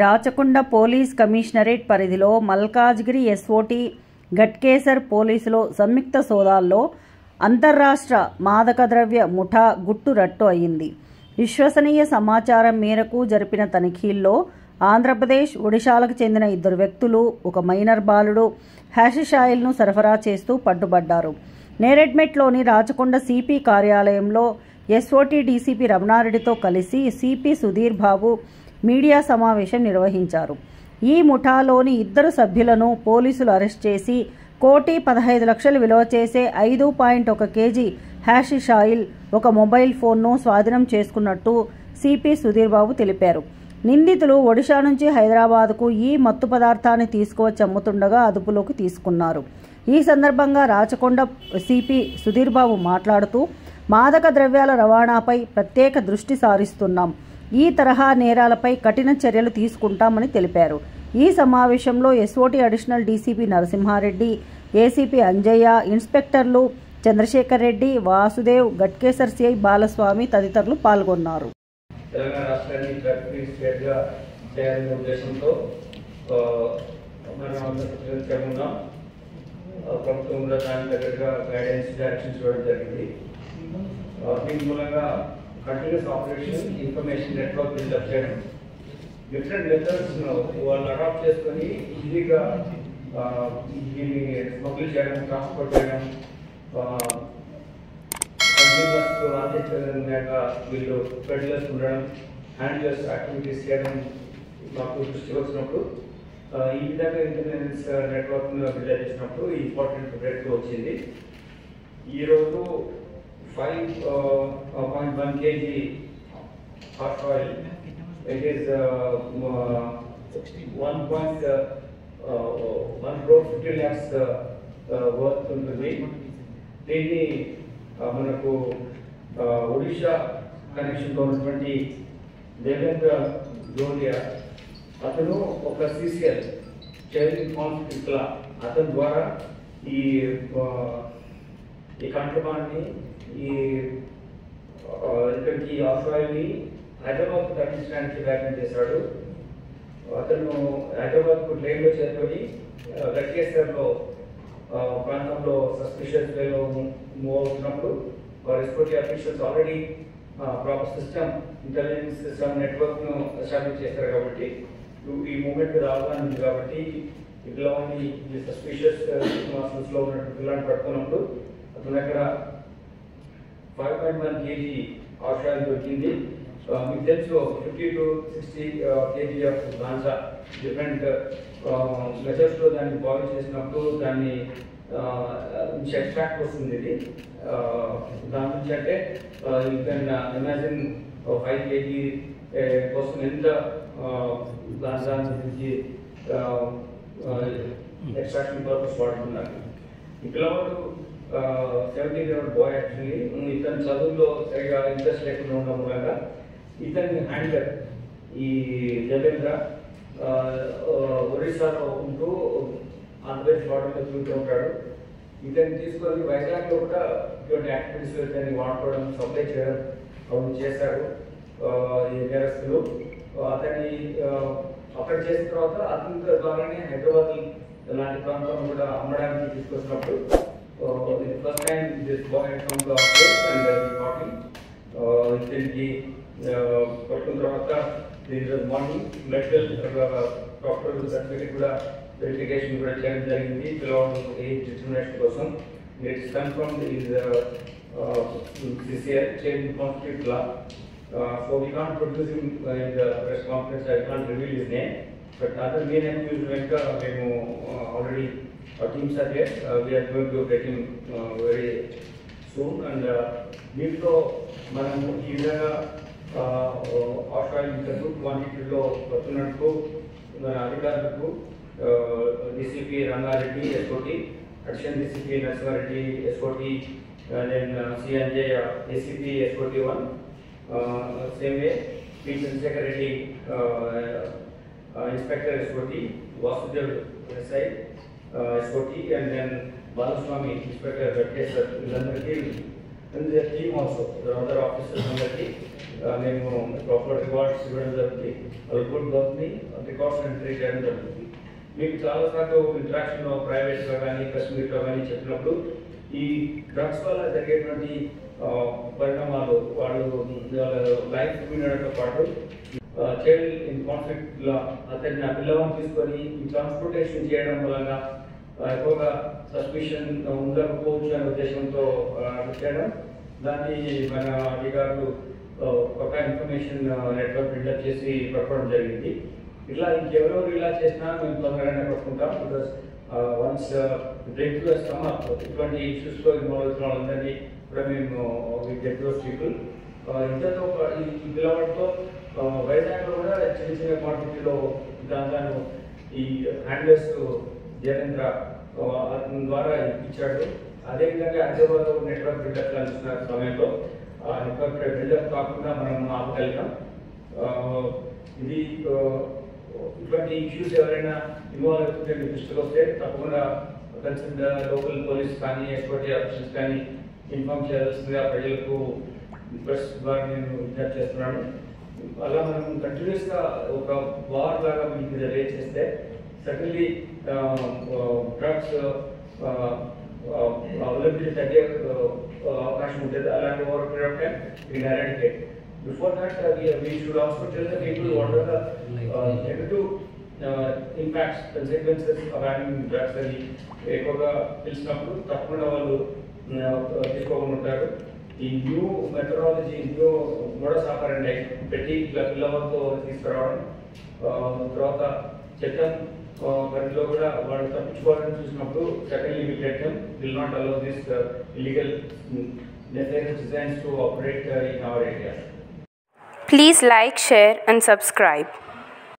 Rachakonda police commissionerate పరిధిలో Malkajgiri SOT Ghatkesar పోలీసులో సంయుక్త సోదాల్లో అంతర్రాష్ట్ర మాదక ద్రవ్య ముఠా గుట్టు రట్టు అయింది. విశ్వసనీయ సమాచారం మేరకు జరిపిన తనిఖీల్లో ఆంధ్రప్రదేశ్, ఒడిశాలకు చెందిన 2 వ్యక్తులు, ఒక మైనర్ బాలుడు హ్యాషిష్ ఆయిల్ను సరఫరా చేస్తూ పట్టుబడ్డారు. నేరెడ్మెట్లోని రాచకొండ సిపి కార్యాలయంలో ఎస్ఓటీ డీసీపీ రమణారెడ్డితో కలిసి సిపి సుధీర్ బాబు మీడియా సమావేశం నిర్వహించారు. ఈ ముఠాలోని 2 సభ్యులను పోలీసులు అరెస్ట్ చేసి 1,15,00,000 విలువ చేసే 5.1 కేజీ హ్యాషిష్ ఆయిల్, ఒక మొబైల్ ఫోన్ను స్వాధీనం చేసుకున్నట్టు సిపి సుధీర్ బాబు తెలిపారు. నిందితులు ఒడిషా నుంచి హైదరాబాద్కు ఈ మత్తు పదార్థాన్ని తీసుకువచ్చి అమ్ముతుండగా అదుపులోకి తీసుకున్నారు. ఈ సందర్భంగా రాచకొండ సిపి సుధీర్ బాబు మాట్లాడుతూ, మాదక ద్రవ్యాల రవాణాపై ప్రత్యేక దృష్టి సారిస్తున్నాం, ఈ తరహా నేరాలపై కఠిన చర్యలు తీసుకుంటామని తెలిపారు. ఈ సమావేశంలో SOT additional DCP Narasimha Reddy, ACP Anjaiah, ఇన్స్పెక్టర్లు చంద్రశేఖర్ రెడ్డి, వాసుదేవ్, ఘట్కేసర్ సిఐ బాలస్వామి తదితరులు పాల్గొన్నారు. తెలంగాణ రాష్ట్రాన్ని డ్రగ్ ఫ్రీ స్టేట్గా చేయాలనే ఉద్దేశంతో ప్రభుత్వం కూడా దాని దగ్గరగా గైడెన్స్, డైరెక్షన్స్ ఇవ్వడం జరిగింది. దీని మూలంగా continuous operation, information network buildup చేయడం, డిఫరెంట్ మెథడ్స్ వాళ్ళు అడాప్ట్ చేసుకొని ఈజీగా దీన్ని స్మగ్లింగ్ చేయడం, ట్రాన్స్పోర్ట్ చేయడం, కన్స్యూమర్స్ అందించగా వీళ్ళు పెడ్లర్స్ ఉండడం, హ్యాండ్లర్స్ యాక్టివిటీస్ చేయడం మాకు దృష్టి వచ్చినప్పుడు ఈ విధంగా ఇంటెలిజెన్స్ నెట్వర్క్ బిల్డప్ చేసినప్పుడు ఇంపార్టెంట్ బ్రేక్ వచ్చింది. ఈరోజు 5.1 kg hot oil. It is 1 crore 50 lakhs worth ఉంటుంది. దీన్ని మనకు ఒడిషా కనెక్షన్తో ఉన్నటువంటి దేవేంద్ర జోలియా అతను ఒక సిసిఎల్ చైల్డ్ కాన్ఫ్లిక్ట్ లా అతని ద్వారా ఈ కంట్రబాండ్ని ఇక్కడికి ఆఫ్రాయిల్ని హైదరాబాద్ తరలించడానికి ప్రయత్నం చేశాడు. అతను హైదరాబాద్కు ట్రైన్లో చేరుకొని ఘట్కేసర్లో ప్రాంతంలో సస్పిషియస్ వేలో మూవ్ అవుతున్నప్పుడు వారు SOT officials already proper system, intelligence system నెట్వర్క్ను ఎస్టాబ్లిష్ చేశారు. కాబట్టి ఈ మూమెంట్ మీద అవగాహన ఉంది. కాబట్టి ఇట్లా ఈ సస్పిషియస్ లో ఉన్నట్టు పిల్లల్ని పట్టుకున్నప్పుడు అతని దగ్గర 5.1 kg ఆయిల్ దొరికింది. మీకు తెలుసు 50 to 60 kg of ganja different మెథడ్స్లో దాన్ని బాయిల్ చేసినప్పుడు దాన్ని నుంచి ఎక్స్ట్రాక్ట్ వస్తుంది. ఇది దాని నుంచి అంటే యూ కెన్ ఇమాజిన్ 5 kg కోసం ఎంత గాంజా నుంచి ఎక్స్ట్రాక్షన్ పర్పస్ వాడుతున్నారు. ఈ పిల్లవాడు 17-year-old బాయ్. యాక్చువల్లీ ఇతని చదువులో సరిగా ఇంట్రెస్ట్ లేకుండా ఉండడం మూలంగా ఇతని హ్యాండలర్ ఈ దేవేంద్ర ఒరిస్సాలో ఉంటూ ఆంధ్రప్రదేశ్ బార్డర్లో తిరుగుతూ ఉంటాడు. ఇతన్ని తీసుకొని వైజాగ్లో కూడా ఇటువంటి యాక్టివిటీస్ ఇతన్ని వాడుకోవడం, సప్లై చేయడం అవును చేశారు ఈ నేరస్తులు. అతన్ని అక్కడ చేసిన తర్వాత అతని ద్వారానే హైదరాబాద్ లాంటి ప్రాంతం కూడా అమ్మడానికి తీసుకొచ్చినప్పుడు first time this boy come to our place and ఇతనికి పట్టుకున్న తర్వాత మార్నింగ్ మెడికల్ డాక్టర్ సర్టిఫికేట్ కూడా వెరిఫికేషన్ కూడా చేయడం జరిగింది. పిల్లవాడు ఏజ్ డిటర్మినేషన్ కోసం it's confirmed is CCL child conflict law. So we can't produce him in the press conference. I can't reveal his name. But other main accused Venka, already our teams are there. We are going to get him very soon. And దీంట్లో మనము ఈ విధంగా ఆఫ్రాయిల్ ఇంత క్వాంటిటీలో వస్తున్నట్టు మన అధికారులకు DCP Rangareddy SOT, additional DCP Narasimha Reddy SOT, then CNJ ACP SOT 1, same way P. Chandrasekhar Reddy, Inspector SOT, Vasudev SI SOT, and then Balaswamy, Inspector Ghట్కేసర్, and their team also, the other officers under the మేము proper rewards ఇవ్వడం జరుగుతుంది, వాళ్ళకి good వర్క్ని records entry చేయడం జరుగుతుంది. మీకు చాలాసార్లు ఇంట్రాక్షన్లో ప్రైవేట్గా కానీ ప్రెస్ మీట్లో కానీ చెప్పినప్పుడు ఈ డ్రగ్స్ వల్ల జరిగేటువంటి పరిణామాలు వాళ్ళు వాళ్ళ లైఫ్ వినడంతో పాటు చైల్డ్ ఇన్ కాన్ఫ్లిక్ట్లో అతన్ని ఆ పిల్లవాడిని తీసుకొని ట్రాన్స్పోర్టేషన్ చేయడం వలన ఎక్కువగా సస్పిషన్ ఉండకపోవచ్చు అనే ఉద్దేశంతో చేయడం, దాన్ని మన అధికారులు ఒక ఇన్ఫర్మేషన్ నెట్వర్క్ బిల్డప్ చేసి పట్టుకోవడం జరిగింది. ఇట్లా ఇంకెవరెవరు ఇలా చేసినా మేము తొందరగానే పట్టుకుంటాం. Because once break through come ఇటువంటి ఇష్యూస్లో ఇన్వాల్వ్ అవుతున్న వాళ్ళందరినీ కూడా మేము గెట్ దోస్ పీపుల్. ఇంతతో ఈ పిల్లవాడితో వైజాగ్లో కూడా చిన్న చిన్న క్వాంటిటీలో దాని ఈ హ్యాండ్లెస్ జయేంద్ర అతని ద్వారా ఇప్పించాడు. అదేవిధంగా హైదరాబాద్లో నెట్వర్క్ బిల్డప్ చేస్తున్న సమయంలో ఆ నెట్వర్క్ బిల్డప్ కాకుండా మనం ఆపగలిగాం. ఇది ఇటువంటి ఇష్యూస్ ఎవరైనా ఇన్వాల్వ్ అవుతుంటే మీ దృష్టికి వస్తే తప్పకుండా కన్సర్న్ లోకల్ పోలీస్ కానీ ఎస్ఓటీ ఆఫీసర్స్ కానీ ఇన్ఫార్మ్ చేయాల్సిందిగా ప్రజలకు ప్రెస్ ద్వారా నేను విజ్ఞప్తి చేస్తున్నాను. అలా మనం కంటిన్యూస్గా ఒక వార్ లాగా మీకు మీద రేట్ చేస్తే సడన్లీ డ్రగ్స్ అవైలబిలిటీ తగ్గే అవకాశం ఉంటుంది. అలాంటి over period of time we eradicate. Before that, we should also tell the people what are the negative impacts, consequences of having drugs అని ఎక్కువగా తెలిసినప్పుడు తప్పకుండా వాళ్ళు తీసుకోకుండా ఉంటారు. ఈ న్యూ మెథడాలజీ, న్యూ మోడస్ ఆపరెండి పెట్టి ఇట్లా పిల్లలతో తీసుకురావడం, తర్వాత చట్టం పరిధిలో కూడా వాళ్ళు తప్పించుకోవాలని చూసినప్పుడు secondly will not allow this illegal nefarious designs to operate in our area. Please like, share and subscribe.